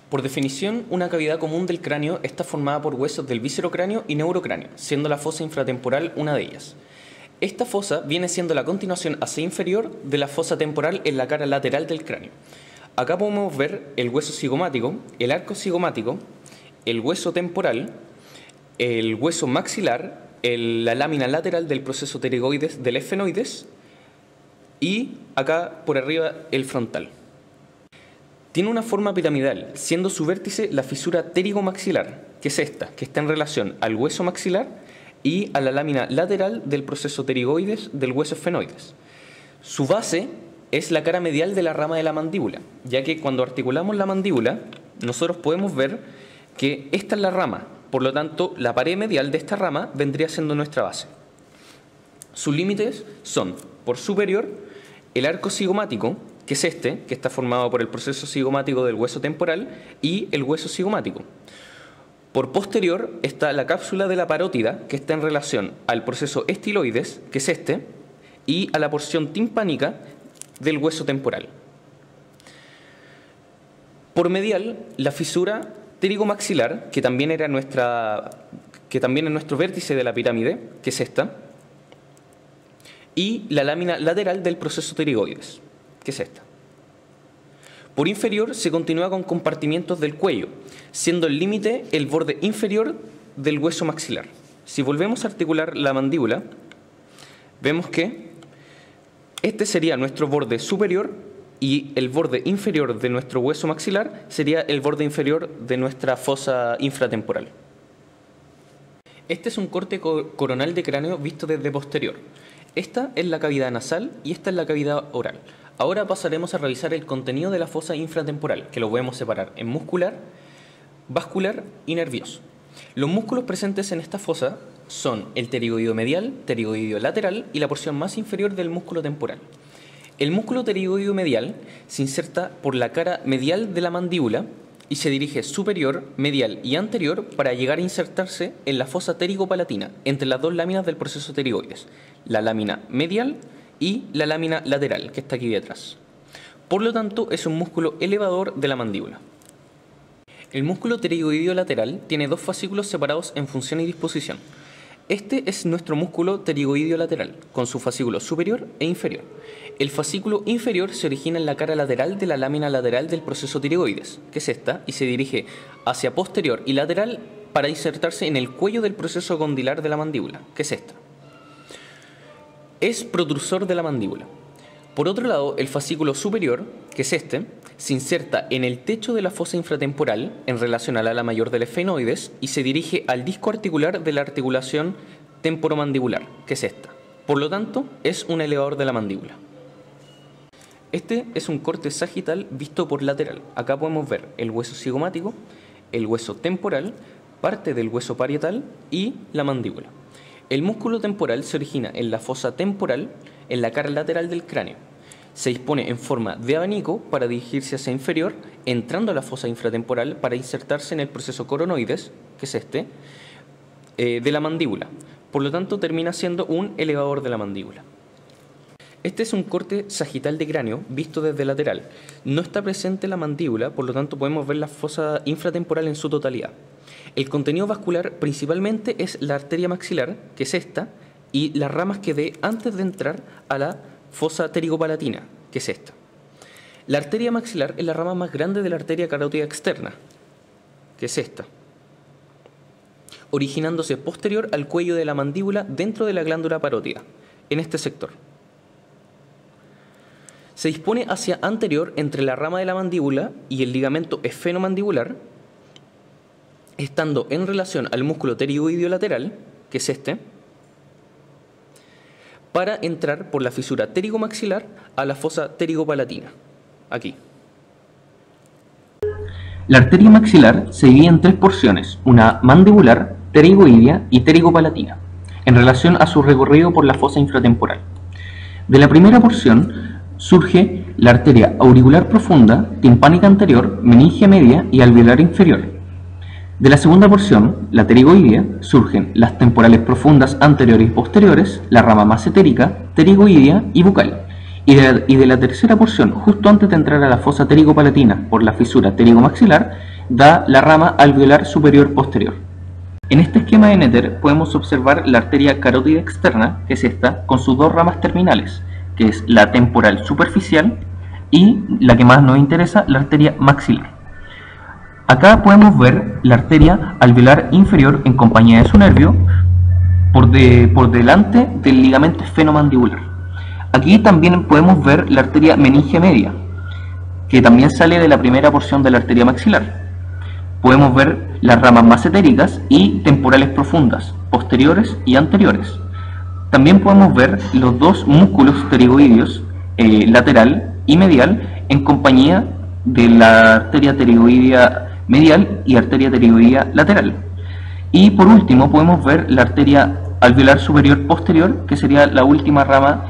Por definición, una cavidad común del cráneo está formada por huesos del viscerocráneo y neurocráneo, siendo la fosa infratemporal una de ellas. Esta fosa viene siendo la continuación hacia inferior de la fosa temporal en la cara lateral del cráneo. Acá podemos ver el hueso cigomático, el arco cigomático, el hueso temporal, el hueso maxilar, la lámina lateral del proceso pterygoides del esfenoides y acá por arriba el frontal. Tiene una forma piramidal, siendo su vértice la fisura pterigomaxilar, que es esta, que está en relación al hueso maxilar y a la lámina lateral del proceso pterygoides del hueso esfenoides. Su base es la cara medial de la rama de la mandíbula, ya que cuando articulamos la mandíbula, nosotros podemos ver que esta es la rama, por lo tanto, la pared medial de esta rama vendría siendo nuestra base. Sus límites son, por superior, el arco cigomático, que es este, que está formado por el proceso cigomático del hueso temporal y el hueso cigomático. Por posterior está la cápsula de la parótida, que está en relación al proceso estiloides, que es este, y a la porción timpánica del hueso temporal. Por medial, la fisura pterigomaxilar, que también es nuestro vértice de la pirámide, que es esta, y la lámina lateral del proceso pterigoides, que es esta. Por inferior se continúa con compartimientos del cuello, siendo el límite el borde inferior del hueso maxilar. Si volvemos a articular la mandíbula, vemos que este sería nuestro borde superior y el borde inferior de nuestro hueso maxilar sería el borde inferior de nuestra fosa infratemporal. Este es un corte coronal de cráneo visto desde posterior. Esta es la cavidad nasal y esta es la cavidad oral. Ahora pasaremos a revisar el contenido de la fosa infratemporal, que lo podemos separar en muscular, vascular y nervioso. Los músculos presentes en esta fosa son el pterigoideo medial, pterigoideo lateral y la porción más inferior del músculo temporal. El músculo pterigoideo medial se inserta por la cara medial de la mandíbula y se dirige superior, medial y anterior para llegar a insertarse en la fosa pterigopalatina entre las dos láminas del proceso pterigoides, la lámina medial y la lámina lateral, que está aquí detrás. Por lo tanto, es un músculo elevador de la mandíbula. El músculo pterigoideo lateral tiene dos fascículos separados en función y disposición. Este es nuestro músculo pterigoideo lateral, con su fascículo superior e inferior. El fascículo inferior se origina en la cara lateral de la lámina lateral del proceso pterigoides, que es esta, y se dirige hacia posterior y lateral para insertarse en el cuello del proceso condilar de la mandíbula, que es esta. Es protrusor de la mandíbula. Por otro lado, el fascículo superior, que es este, se inserta en el techo de la fosa infratemporal en relación al ala mayor del esfenoides y se dirige al disco articular de la articulación temporomandibular, que es esta. Por lo tanto, es un elevador de la mandíbula. Este es un corte sagital visto por lateral. Acá podemos ver el hueso cigomático, el hueso temporal, parte del hueso parietal y la mandíbula. El músculo temporal se origina en la fosa temporal, en la cara lateral del cráneo. Se dispone en forma de abanico para dirigirse hacia inferior, entrando a la fosa infratemporal para insertarse en el proceso coronoides, que es este, de la mandíbula. Por lo tanto, termina siendo un elevador de la mandíbula. Este es un corte sagital de cráneo visto desde lateral. No está presente la mandíbula, por lo tanto podemos ver la fosa infratemporal en su totalidad. El contenido vascular principalmente es la arteria maxilar, que es esta, y las ramas que ve antes de entrar a la fosa pterigopalatina, que es esta. La arteria maxilar es la rama más grande de la arteria carótida externa, que es esta, originándose posterior al cuello de la mandíbula dentro de la glándula parótida, en este sector. Se dispone hacia anterior entre la rama de la mandíbula y el ligamento esfenomandibular, estando en relación al músculo pterigoideo lateral, que es este, para entrar por la fisura pterigomaxilar a la fosa pterigopalatina, aquí. La arteria maxilar se divide en tres porciones, una mandibular, pterigoidea y pterigopalatina, en relación a su recorrido por la fosa infratemporal. De la primera porción surge la arteria auricular profunda, timpánica anterior, meningia media y alveolar inferior. De la segunda porción, la pterigoidea, surgen las temporales profundas anteriores y posteriores, la rama massetérica, pterigoidea y bucal. Y de la tercera porción, justo antes de entrar a la fosa pterigopalatina por la fisura pterigomaxilar, da la rama alveolar superior posterior. En este esquema de Netter podemos observar la arteria carótida externa, que es esta, con sus dos ramas terminales, que es la temporal superficial y la que más nos interesa, la arteria maxilar. Acá podemos ver la arteria alveolar inferior en compañía de su nervio por delante del ligamento esfenomandibular. Aquí también podemos ver la arteria meninge media, que también sale de la primera porción de la arteria maxilar. Podemos ver las ramas macetéricas y temporales profundas, posteriores y anteriores. También podemos ver los dos músculos pterigoideos, lateral y medial, en compañía de la arteria pterigoidea medial y arteria pterigoidea lateral. Y por último podemos ver la arteria alveolar superior posterior, que sería la última rama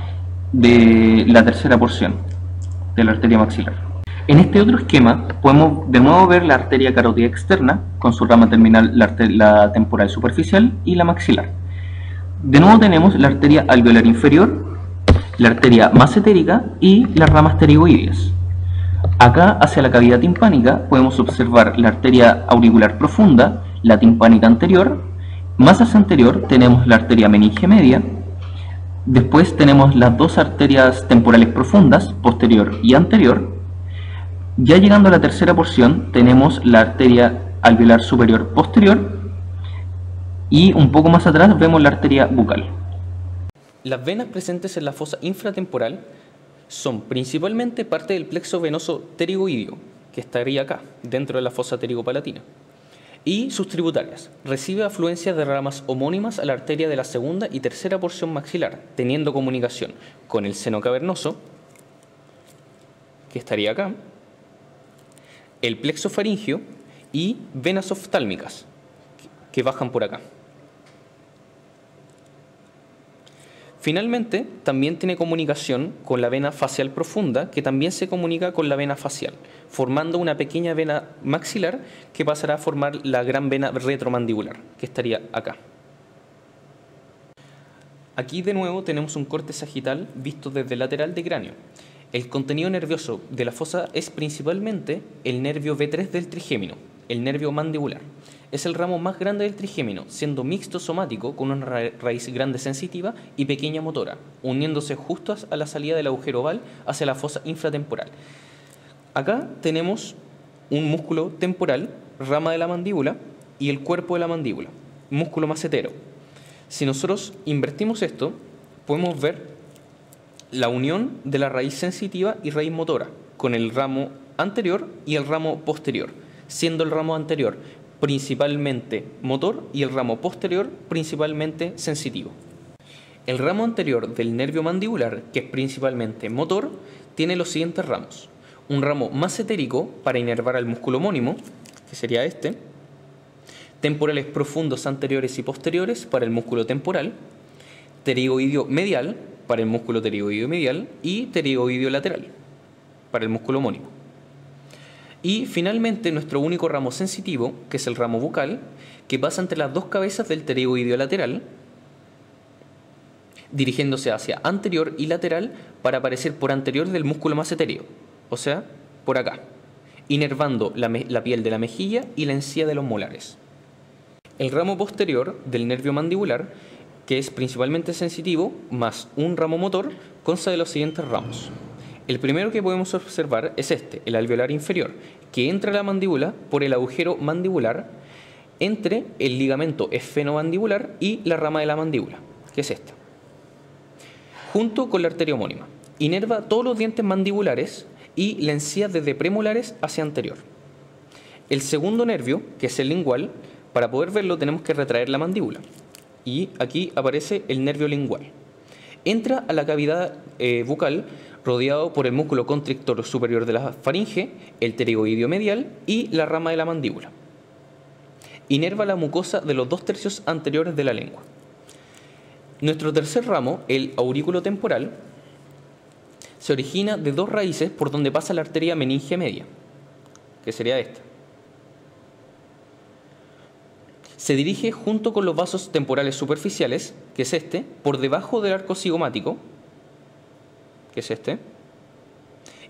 de la tercera porción de la arteria maxilar. En este otro esquema podemos de nuevo ver la arteria carótida externa con su rama terminal, la temporal superficial y la maxilar. De nuevo tenemos la arteria alveolar inferior, la arteria macetérica y las ramas pterigoideas. Acá hacia la cavidad timpánica podemos observar la arteria auricular profunda, la timpánica anterior. Más hacia anterior tenemos la arteria meninge media. Después tenemos las dos arterias temporales profundas, posterior y anterior. Ya llegando a la tercera porción tenemos la arteria alveolar superior posterior y un poco más atrás vemos la arteria bucal. Las venas presentes en la fosa infratemporal son principalmente parte del plexo venoso pterigoideo, que estaría acá, dentro de la fosa pterigopalatina, y sus tributarias. Recibe afluencia de ramas homónimas a la arteria de la segunda y tercera porción maxilar, teniendo comunicación con el seno cavernoso, que estaría acá, el plexo faríngeo y venas oftálmicas, que bajan por acá. Finalmente, también tiene comunicación con la vena facial profunda, que también se comunica con la vena facial, formando una pequeña vena maxilar que pasará a formar la gran vena retromandibular, que estaría acá. Aquí de nuevo tenemos un corte sagital visto desde el lateral de cráneo. El contenido nervioso de la fosa es principalmente el nervio V3 del trigémino, el nervio mandibular. Es el ramo más grande del trigémino, siendo mixto somático con una raíz grande sensitiva y pequeña motora, uniéndose justo a la salida del agujero oval hacia la fosa infratemporal. Acá tenemos un músculo temporal, rama de la mandíbula, y el cuerpo de la mandíbula, músculo macetero. Si nosotros invertimos esto, podemos ver la unión de la raíz sensitiva y raíz motora con el ramo anterior y el ramo posterior, siendo el ramo anterior principalmente motor y el ramo posterior principalmente sensitivo. El ramo anterior del nervio mandibular, que es principalmente motor, tiene los siguientes ramos. Un ramo macetérico para inervar al músculo homónimo, que sería este, temporales profundos anteriores y posteriores para el músculo temporal, pterigoideo medial para el músculo pterigoideo medial y pterigoideo lateral para el músculo homónimo. Y finalmente nuestro único ramo sensitivo, que es el ramo bucal, que pasa entre las dos cabezas del pterigoideo lateral, dirigiéndose hacia anterior y lateral para aparecer por anterior del músculo macetéreo, o sea, por acá, inervando la piel de la mejilla y la encía de los molares. El ramo posterior del nervio mandibular, que es principalmente sensitivo, más un ramo motor, consta de los siguientes ramos. El primero que podemos observar es este, el alveolar inferior, que entra a la mandíbula por el agujero mandibular entre el ligamento esfenomandibular y la rama de la mandíbula, que es esta, junto con la arteria homónima. Inerva todos los dientes mandibulares y la encía desde premolares hacia anterior. El segundo nervio, que es el lingual, para poder verlo tenemos que retraer la mandíbula. Y aquí aparece el nervio lingual. Entra a la cavidad bucal rodeado por el músculo constrictor superior de la faringe, el pterigoideo medial y la rama de la mandíbula. Inerva la mucosa de los 2/3 anteriores de la lengua. Nuestro tercer ramo, el aurículo temporal, se origina de dos raíces por donde pasa la arteria meninge media, que sería esta. Se dirige junto con los vasos temporales superficiales, que es este, por debajo del arco cigomático, que es este.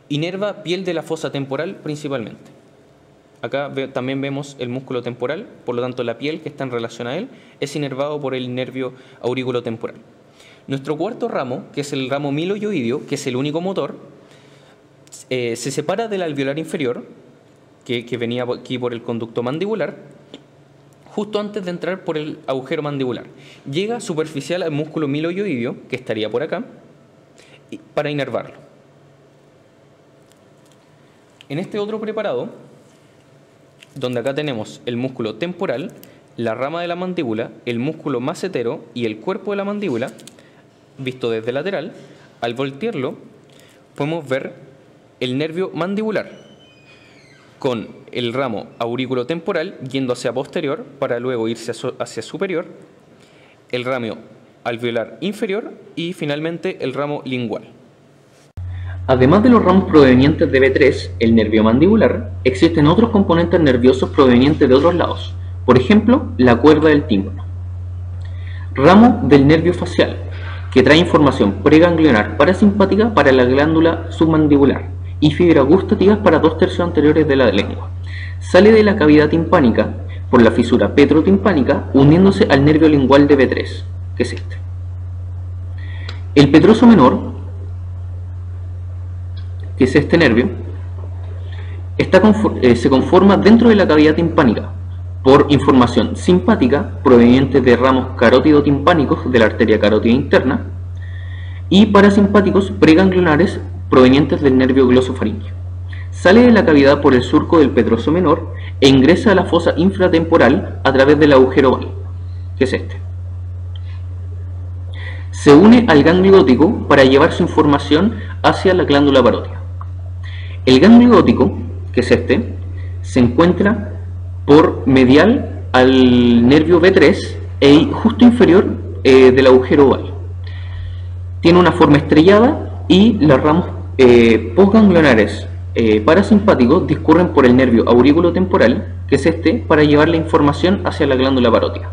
Inerva piel de la fosa temporal principalmente. Acá también vemos el músculo temporal, por lo tanto la piel que está en relación a él es inervado por el nervio aurículo-temporal. Nuestro cuarto ramo, que es el ramo miloioideo, que es el único motor, se separa del alveolar inferior, que venía aquí por el conducto mandibular, justo antes de entrar por el agujero mandibular. Llega superficial al músculo miloioideo, que estaría por acá, para inervarlo. En este otro preparado, donde acá tenemos el músculo temporal, la rama de la mandíbula, el músculo macetero y el cuerpo de la mandíbula, visto desde lateral, al voltearlo podemos ver el nervio mandibular con el ramo aurículo-temporal yendo hacia posterior para luego irse hacia superior, el ramo alveolar inferior y finalmente el ramo lingual. Además de los ramos provenientes de B3, el nervio mandibular, existen otros componentes nerviosos provenientes de otros lados, por ejemplo, la cuerda del tímpano. Ramo del nervio facial, que trae información preganglionar parasimpática para la glándula submandibular y fibras gustativas para 2/3 anteriores de la lengua. Sale de la cavidad timpánica por la fisura petrotimpánica uniéndose al nervio lingual de B3, que es este. El petroso menor, que es este nervio, se conforma dentro de la cavidad timpánica por información simpática proveniente de ramos carótido-timpánicos de la arteria carótida interna y parasimpáticos preganglionares provenientes del nervio glosofaríngeo. Sale de la cavidad por el surco del petroso menor e ingresa a la fosa infratemporal a través del agujero oval, que es este. Se une al ganglio óptico para llevar su información hacia la glándula parótida. El ganglio óptico, que es este, se encuentra por medial al nervio B3 e justo inferior del agujero oval. Tiene una forma estrellada y las ramas postganglionares parasimpáticos discurren por el nervio aurículo-temporal, que es este, para llevar la información hacia la glándula parótida.